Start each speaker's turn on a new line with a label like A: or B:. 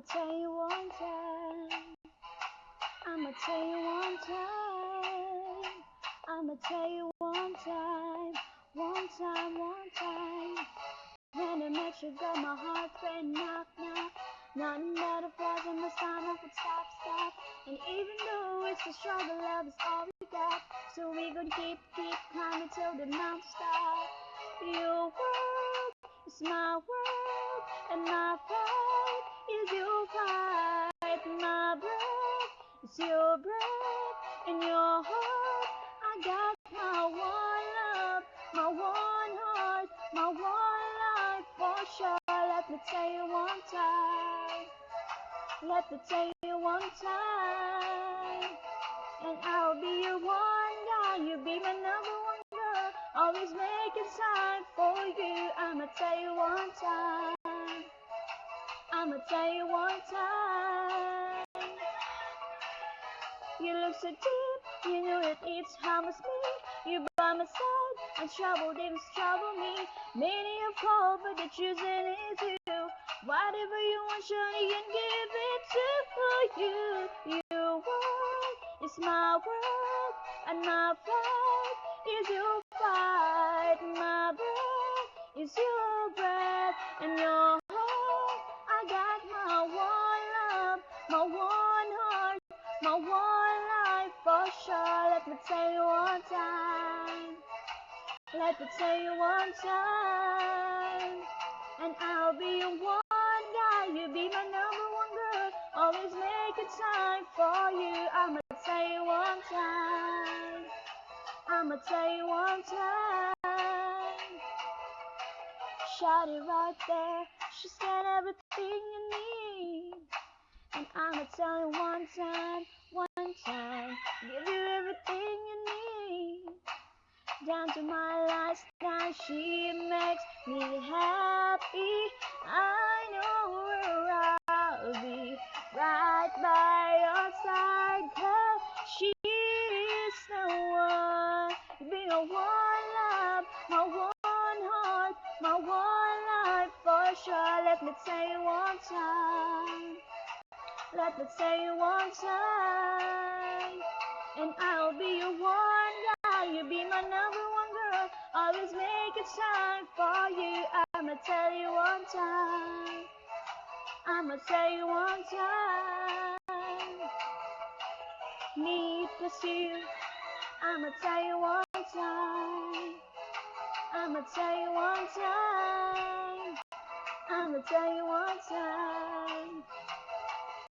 A: tell you one time. I'ma tell you one time. I'ma tell you one time. One time, one time. When I met you, girl, my heart went knock, knock. Nothing but applause and my stomach would stop, stop. And even though it's a struggle, love is all we got. So we gonna keep climbing till the mountain stop. Your world is my world, and my pride is your pride. My breath is your breath, in your heart I got my one love, my one heart, my one life for sure. Let me tell you one time. Let me tell you one time. And I'll be your one guy, you'll be my number one girl. Always making time for you. I'ma tell you one time. I'ma tell you one time. You look so deep, you know that it's harmless me. You by my side, and trouble them trouble me. Many have called, but the choosing is you. Whatever you want, shawty, and give it to you. Your world is my world, and my pride is your pride. My breath is your breath, and your heart. I got my one love, my one heart, my one life for sure. Let me tell you one time. Let me tell you one time. And I'll be your one guy, you'll be my number one girl. Always making time for you. I'ma tell you one time. I'ma tell you one time. Shawty right there, she's got everything you need. And I'ma tell you one time, give you everything you need. Down to my last dime, she makes me happy. I know where I'll be, right by your side, 'cause she is the one. You be my one love, my one heart, my one life for sure. Let me tell you one time. Let me tell you one time. And I'll be your one guy, you'll be my number one girl. Always making time for you. I'ma tell you one time. I'ma tell you one time. Me plus you. I'ma tell you one time. I'ma tell you one time. I'ma tell you one time.